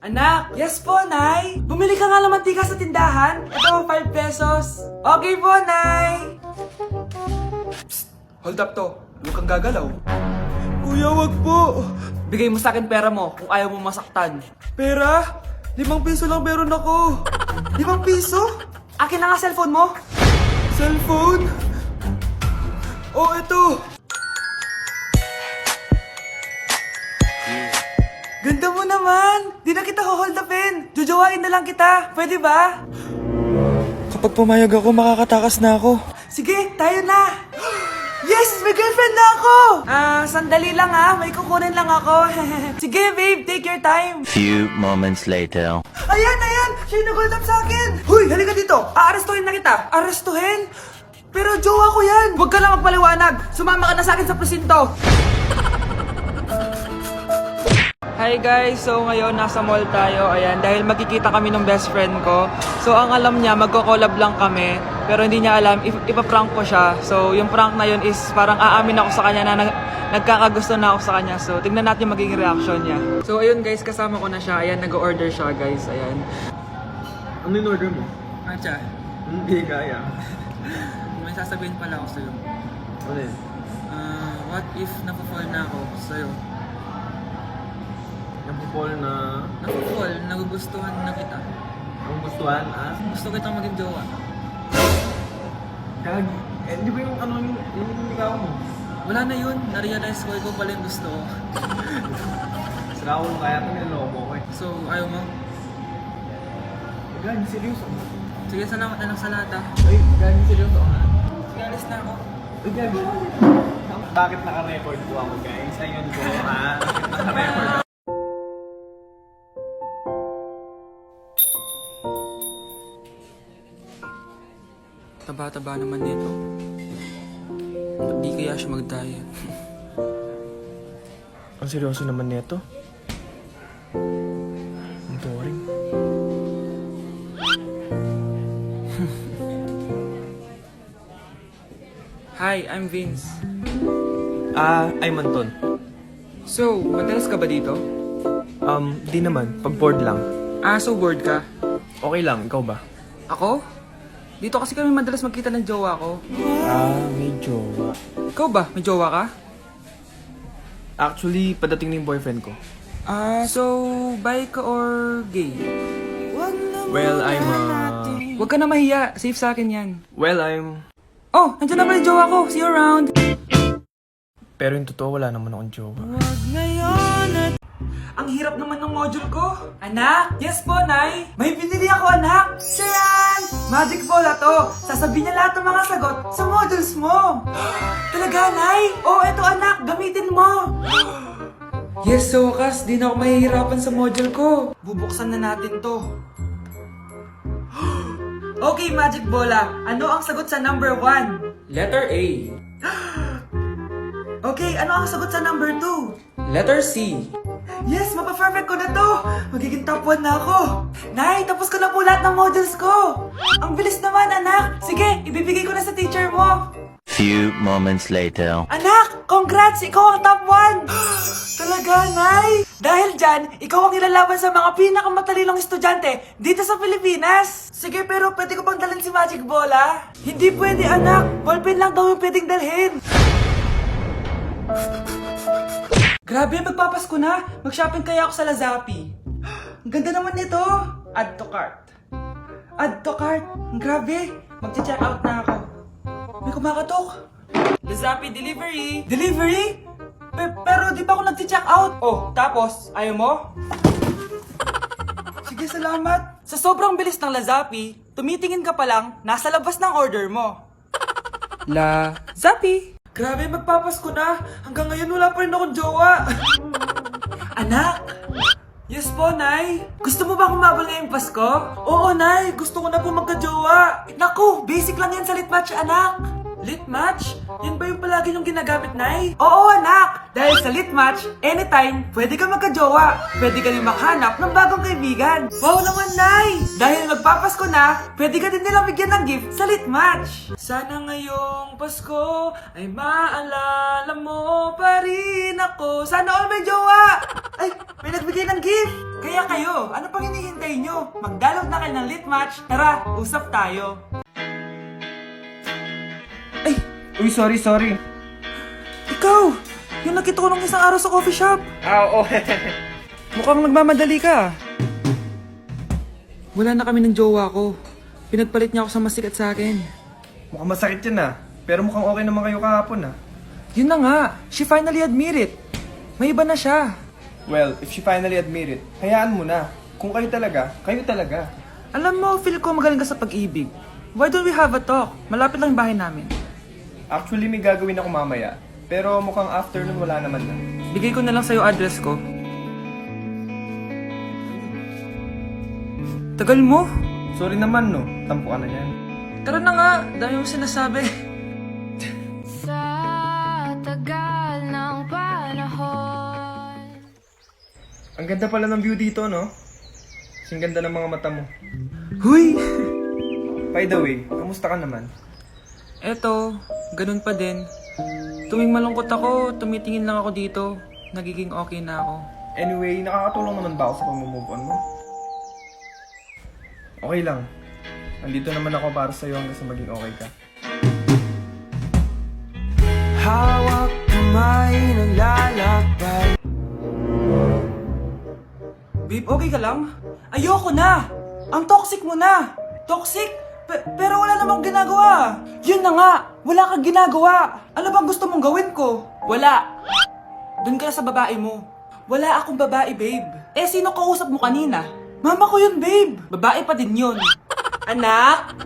Anak! Yes po, Nay! Bumili ka nga ng mantika sa tindahan. Ito, 5 pesos. Okay po, Nay! Psst! Hold up to. Huwag kang gagalaw. Kuya, wag po. Bigay mo sa akin pera mo kung ayaw mo masaktan. Pera? 5 piso lang meron ako. 5 piso? Akin na nga cellphone mo. Cellphone? Oh, ito. Ganda mo naman! Di na kita hold upin! Jujawain na lang kita! Pwede ba? Kapag pumayag ako, makakatakas na ako. Sige, tayo na! Yes! May girlfriend na ako! Sandali lang May kukunin lang ako. Sige, babe, take your time. Few moments later. Ayan! Siya yung nag-hold up sa akin! Huy, halika dito! Aarestuhin na kita! Arestuhin? Pero jowa ko yan! Huwag ka lang magpaliwanag! Sumama ka na sa akin sa presinto! Hi guys! So ngayon nasa mall tayo, ayan, dahil magkikita kami ng best friend ko. So ang alam niya, magko-collab lang kami, pero hindi niya alam, ipaprank ko siya. So yung prank na yun is parang aamin ako sa kanya na nagkakagusto na ako sa kanya. So tignan natin yung magiging reaction niya. So ayun guys, kasama ko na siya, ayan, nag-order siya guys, ayan. Ano yung order mo? Acha, Hindi kaya. may sasabihin pala ako sa'yo. Ano yun? What if napafall na ako sa'yo? Napupol na... Napafall, nagugustuhan na kita. Ang gustuhan, Gusto kitang maging jowa. Kag... di ba yung ano yung ikaw mo? Wala na yun, na-realize ko, ikaw pala yung gusto ko. Sira ko kaya ito niloko ko eh. So, ayaw mo? Gagi, seryoso. Sige, salamat na lang sa lahat Ay, gagi, seryoso ha? Sige, alis na ako. Ay, gagi. Bakit naka-record po ako guys? Ayun po ha? Bakit naka-record ako? Taba-taba naman nito. Di kaya siya mag-diet. Ang seryoso naman nito. Ang boring. Hi, I'm Vince. I'm Anton. So, madalas ka ba dito? Di naman. Pag bored lang. So bored ka? Okay lang, ikaw ba? Ako? Dito kasi kami madalas magkita ng jowa ko. May jowa. Ikaw ba? May jowa ka? Actually, padating na yung boyfriend ko. So, bi ka or gay? Well, Huwag ka na mahiya. Safe sa akin yan. Oh, nandiyan na pala yung jowa ko. See you around. Pero yung totoo, wala naman akong jowa. Ang hirap naman ng module ko. Anak? Yes po, Nay. May binili ako, anak. Siya yan! Magic bola to. Sasabihin niya lahat ng mga sagot sa modules mo. Talaga, Nay? Oh, eto anak. Gamitin mo. Yes, sa wakas. Di na ako mahihirapan sa module ko. Bubuksan na natin to. Okay, Magic Bola. Ano ang sagot sa number 1? Letter A. Okay, ano ang sagot sa number 2? Letter C. Yes, mapa-perfect ko na to! Magiging top 1 na ako! Nay, tapos ko na po lahat ng modules ko! Ang bilis naman, anak! Sige, ibibigay ko na sa teacher mo! Few moments later. Anak, congrats! Ikaw ang top 1! Talaga, Nay! Dahil dyan, ikaw ang ilalaban sa mga pinakamatalinong estudyante dito sa Pilipinas! Sige, pero pwede ko pang dalhin si Magic Bola? Hindi pwede, anak! Ballpen lang daw yung pwedeng dalhin! Grabe, magpapasko na! Mag-shopping kaya ako sa Lazapi. Ang ganda naman nito! Add to cart. Add to cart! Grabe! Mag-check out na ako. May kumakatok. Lazapi delivery! Delivery? Pero di pa ako nag-check out. Oh, tapos, ayaw mo? Sige, salamat. Sa sobrang bilis ng Lazapi, tumitingin ka pa lang, nasa labas ng order mo. Lazapi! Grabe, magpapasko na. Hanggang ngayon wala pa rin akong jowa. Anak! Yes po, Nay. Gusto mo ba kumabal ngayong Pasko? Oo, Nay. Gusto ko na po magka-jowa. Naku, basic lang yan sa litmatch, anak. Lit match? Yan ba yung palagi niyong ginagamit, Nay? Oo, anak! Dahil sa lit match, anytime, pwede ka magka-jowa. Pwede ka rin makahanap ng bagong kaibigan. Wow naman, Nay! Dahil magpapasko na, pwede ka din nilang bigyan ng gift sa lit match. Sana ngayong Pasko ay maalala mo pa rin ako. Sana all may jowa! Ay, may nagbigay ng gift! Kaya kayo, ano pang hinihintay nyo? Mag-download na kayo ng lit match. Tara, usap tayo. Ay, Uy, sorry. ikaw! Yung nakita ko nung isang araw sa coffee shop. Oo. Mukhang nagmamadali ka. Wala na kami ng jowa ko. Pinagpalit niya ako sa masikat sa akin. Mukhang masakit yan ah. Pero mukhang okay naman kayo kahapon ah. Yun na nga, she finally admit it. May iba na siya. Well, if she finally admit it, hayaan mo na. Kung kayo talaga, kayo talaga. Alam mo, feel ko magaling ka sa pag-ibig. Why don't we have a talk? Malapit lang yung bahay namin. Actually, may gagawin ako mamaya. Pero mukhang afternoon wala naman na. Bigay ko na lang sa'yo address ko. Tagal mo? Sorry naman no, tampo ka na yan. Tara na nga, dami mo sinasabi. Sa tagal ng panahon. Ang ganda pala ng view dito no? Kasing ganda ng mga mata mo. Huy! By the way, kamusta ka naman? Eto, ganun pa din. Tuwing malungkot ako, tumitingin lang ako dito. Nagiging okay na ako. Anyway, nakakatulong naman ba ako sa pag-move on mo? Okay lang. Nandito naman ako para sa'yo hanggang sa maging okay ka. Hawak kamay naglalakbay. Babe, okay ka lang? Ayoko na! Ang toxic mo na! Toxic? Pero wala namang ginagawa! Yun na nga! Wala kang ginagawa! Ano bang gusto mong gawin ko? Wala! Doon ka na sa babae mo. Wala akong babae, babe. Eh, sino kausap mo kanina? Mama ko yun, babe! Babae pa din yun. Anak?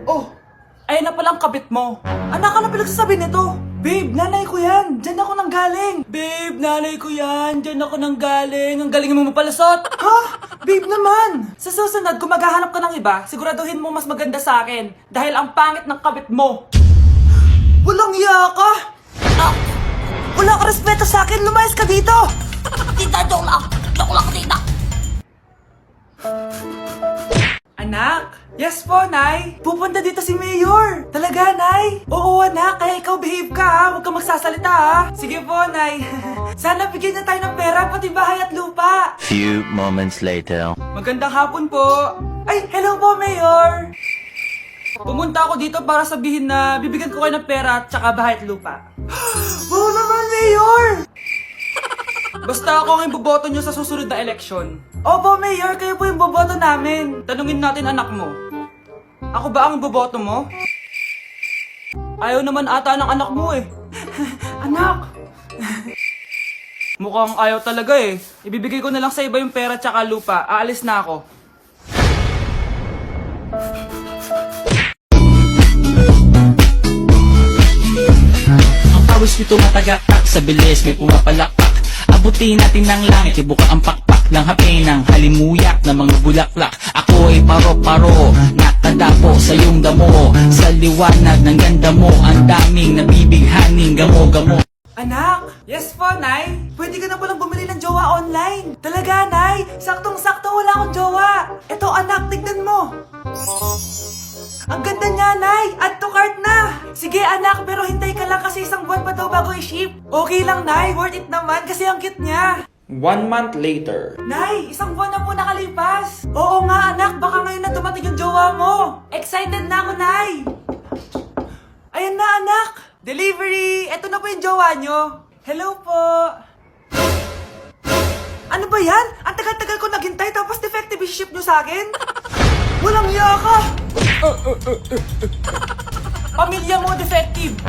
Oh! Ayun na palang kabit mo. Anak, ano pinagsasabi nito? Babe, nanay ko yan. Diyan ako nang galing. Babe, nanay ko yan. Diyan ako nang galing. Ang galing mo mapalasot. Ha? Babe naman. Sa susunod, kung maghahanap ka ng iba, siguraduhin mo mas maganda sa akin. Dahil ang pangit ng kabit mo. Walang iya ka. Ah, wala ka respeto sa akin. Lumayas ka dito. Tita, joke lang. Joke lang, tita. Anak? Yes po, Nay. Pupunta dito si Mayor. Talaga, Nay? Oo, anak. Kaya ikaw behave ka, ha? Huwag kang magsasalita, ha? Sige po, Nay. Sana bigyan niya tayo ng pera, pati bahay at lupa. Few moments later. Magandang hapon po. Ay, hello po, Mayor. Pumunta ako dito para sabihin na bibigyan ko kayo ng pera at saka bahay at lupa. Wow naman, Mayor! Basta ako ang iboboto nyo sa susunod na eleksyon. Opo, Mayor, kayo po yung boboto namin. Tanungin natin anak mo. Ako ba ang boboto mo? Ayaw naman ata ng anak mo eh. Anak! Mukhang ayaw talaga eh. Ibibigay ko na lang sa iba yung pera tsaka lupa. Aalis na ako. Ang pawis nyo tumatagakak, sa bilis may pumapalakpak. Abutin natin ng langit, ibuka ang pakpak ng hapin ng halimuyak na mga bulaklak. Ako ay paro-paro, nakadapo sa iyong damo. Sa liwanag ng ganda mo, ang daming nabibighaning gamo-gamo. Anak! Yes po, Nay! Pwede ka na palang bumili ng jowa online! Talaga, Nay! Saktong-sakto wala akong jowa! Eto, anak, tignan mo! Ang ganda niya, Nay! Add to cart na! Sige, anak, pero hintay ka lang kasi isang buwan pa daw bago i-ship. Okay lang, Nay. Worth it naman kasi ang cute niya. 1 month later. Nay, isang buwan na po nakalipas. Oo nga, anak. Baka ngayon na dumating yung jowa mo. Excited na ako, Nay. Ayan na, anak. Delivery! Eto na po yung jowa nyo. Hello po. Ano ba yan? Ang tagal-tagal ko naghintay tapos defective ship nyo sa akin? Walang iya ka! Pamilya mo defective.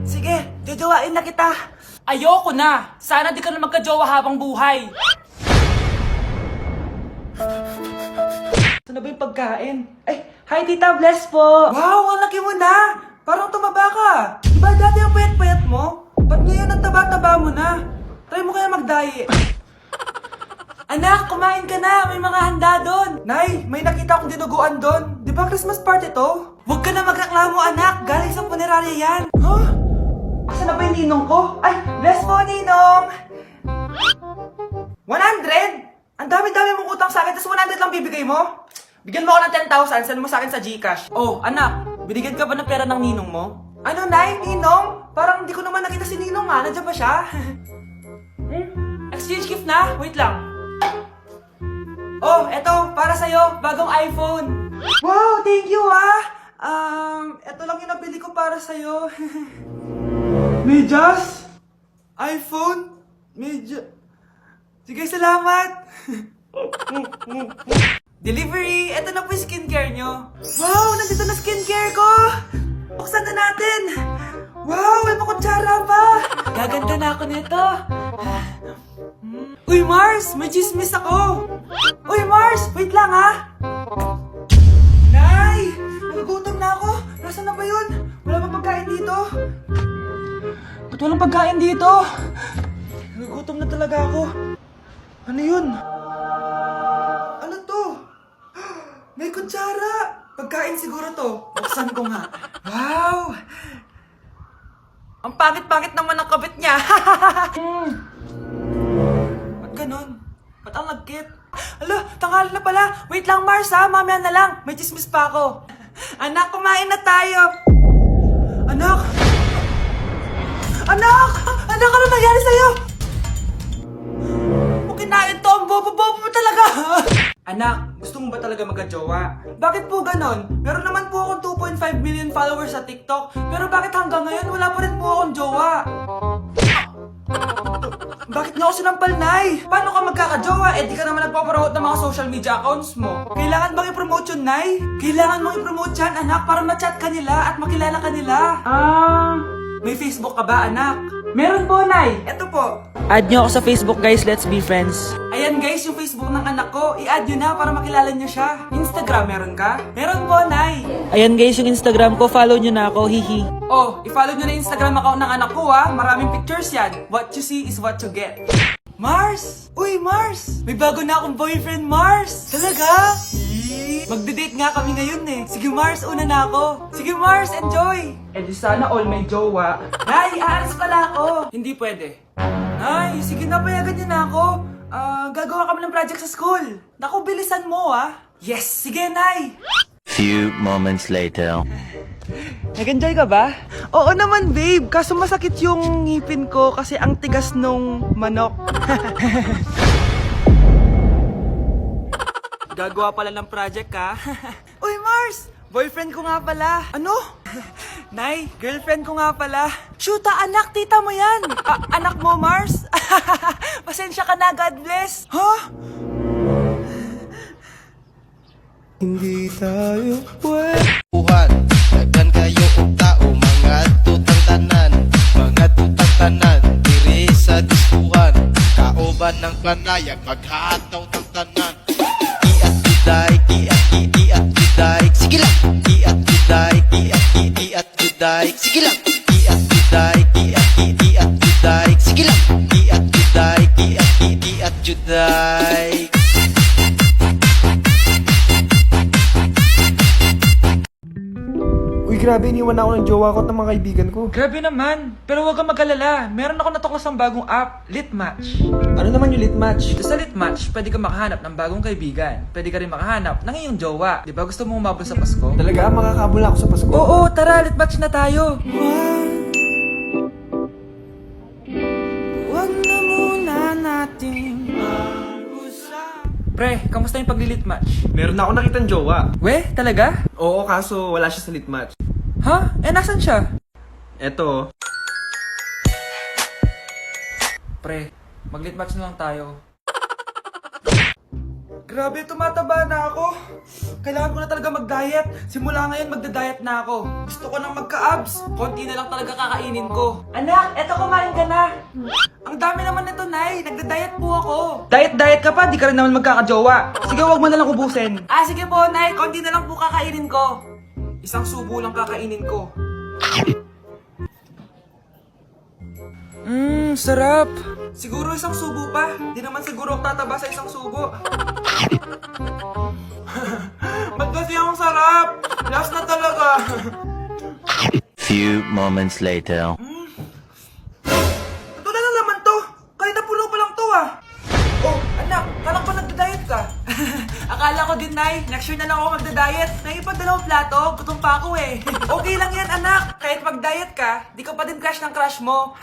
Sige, jojowain na kita. Ayoko na. Sana di ka na magka-jowa habang buhay. Saan na ba yung pagkain? Ay, hi Tita Bless po. Wow, ang laki mo na. Parang tumaba ka. Diba dati ang payat-payat mo? Ba't ngayon ang taba-taba mo na? Try mo kaya mag-diet. Anak, kumain ka na. May mga handa doon. Nay, may nakita akong dinuguan doon. Di ba Christmas party to? Huwag ka na magreklamo, anak. Galing sa punerarya yan. Huh? Asa na ba yung ninong ko? Ay, bless po, ninong! 100? Ang dami-dami mong utang sa akin, tapos 100 lang bibigay mo? Bigyan mo ako ng 10,000, send mo sa akin sa GCash. Oh, anak, binigyan ka ba ng pera ng ninong mo? Ano, Nay? Ninong? Parang hindi ko naman nakita si ninong nga. Nandiyan ba siya? Exchange gift na? Wait lang. Oh, eto, para sa'yo, bagong iPhone. Wow, thank you eto lang yung nabili ko para sa'yo. Medyas? iPhone? Sige, salamat. Delivery! Eto na po yung skincare nyo. Wow, nandito na skincare ko! Buksan na natin! Wow, may mga kutsara pa! Gaganda na ako nito. Uy, Mars! May chismis ako! Uy, Mars! Wait lang, Nay! Nagugutom na ako! Nasaan na ba yun? Wala bang pagkain dito? Ba't walang pagkain dito? Nagugutom na talaga ako. Ano yun? Ano to? May kutsara! Pagkain siguro to. Buksan ko nga. Wow! Ang pangit-pangit naman ang kabit niya. Ba't ganun? Ba't ang lagkit? Ala, tanghali na pala. Wait lang, Mars, mamaya na lang. May chismis pa ako. Anak, kumain na tayo. Anak! Anak! Anak, ano nangyari sa'yo? Kung kinain to, ang bobo-bobo mo talaga. Anak, gusto mo ba talaga magka-jowa? Bakit po ganon? Meron naman po akong 2.5 million followers sa TikTok. Pero bakit hanggang ngayon wala pa rin po akong jowa? Bakit nga ako sinampal, Nay? Paano ka magkaka-jowa? Eh di ka naman nagpapromote ng mga social media accounts mo. Kailangan bang i-promote yun, Nay? Kailangan mong i-promote yan, anak, para ma-chat ka nila at makilala ka nila. May Facebook ka ba, anak? Meron po, Nay. Eto po. Add nyo ako sa Facebook, guys. Let's be friends. Ayan, guys, yung Facebook ng anak ko. I-add nyo na para makilala nyo siya. Instagram, meron ka? Meron po, Nay. Ayan, guys, yung Instagram ko. Follow nyo na ako. Hihi. Oh, i-follow nyo na yung Instagram account ng anak ko, Maraming pictures yan. What you see is what you get. Mars! Uy, Mars! May bago na akong boyfriend, Mars! Talaga? Magde-date nga kami ngayon Sige, Mars, una na ako. Sige, Mars, enjoy! Eh di sana all may jowa. Nay, aalis pala ako. Hindi pwede. Nay, sige na, payagan niyo na ako. Gagawa kami ng project sa school. Naku, bilisan mo, Yes, sige, Nay! Few moments later. Nag-enjoy ka ba? Oo naman, babe. Kaso masakit yung ngipin ko kasi ang tigas nung manok. Gagawa pala ng project, Uy, Mars! Boyfriend ko nga pala. Ano? Nay, girlfriend ko nga pala. Shoota, anak, tita mo yan. Anak mo, Mars? Pasensya ka na, God bless. Hindi tayo pwede. Buhan, daghan kayo og tao, mga tutang tanan, diri sa diskuhan, kaoban ng panayag, maghataw tang tanan. Iat juday, sige lang. Iat juday, sige lang. Iat juday, sige lang. Iat juday. Uy, grabe, iniwan na ako ng jowa ko at ng mga kaibigan ko. Grabe naman. Pero huwag kang mag-alala. Meron ako natuklasang bagong app, Litmatch. Ano naman yung Litmatch? Sa Litmatch, pwede ka makahanap ng bagong kaibigan. Pwede ka rin makahanap ng iyong jowa. Di ba gusto mo umabot sa Pasko? Talaga, makakabula ako sa Pasko. Oo, tara, Litmatch na tayo. Huwag na muna natin mag-usap. Pre, kamusta yung pagli-Litmatch? Meron na ako nakitang jowa. We, talaga? Oo, kaso wala siya sa Litmatch. Ha? Eh, nasan siya? Eto. Pre, mag-Litmatch na lang tayo. Grabe, tumataba na ako. Kailangan ko na talaga mag-diet. Simula ngayon, magda-diet na ako. Gusto ko nang magka-abs. Konti na lang talaga kakainin ko. Anak, eto kumain ka na. Ang dami naman nito, Nay. Nagda-diet po ako. Diet ka pa? Di ka rin naman magkakajowa. Sige, wag mo na lang ubusin. Sige po, Nay. Konti na lang po kakainin ko. Isang subo lang kakainin ko. Sarap. Siguro isang subo pa. Di naman siguro ako tataba sa isang subo. Ba't kasi ang sarap? Last na talaga. Few moments later. Ito na lang naman to. Kahit napuno pa lang to ah. Oh, anak, kalang pa nagda-diet ka. Akala ko din, Nay. Next year na lang ako magda-diet. Naipag-dalawang plato, gutom pa ako eh. Okay lang yan, anak. Kahit mag-diet ka, di ka pa din crush ng crush mo.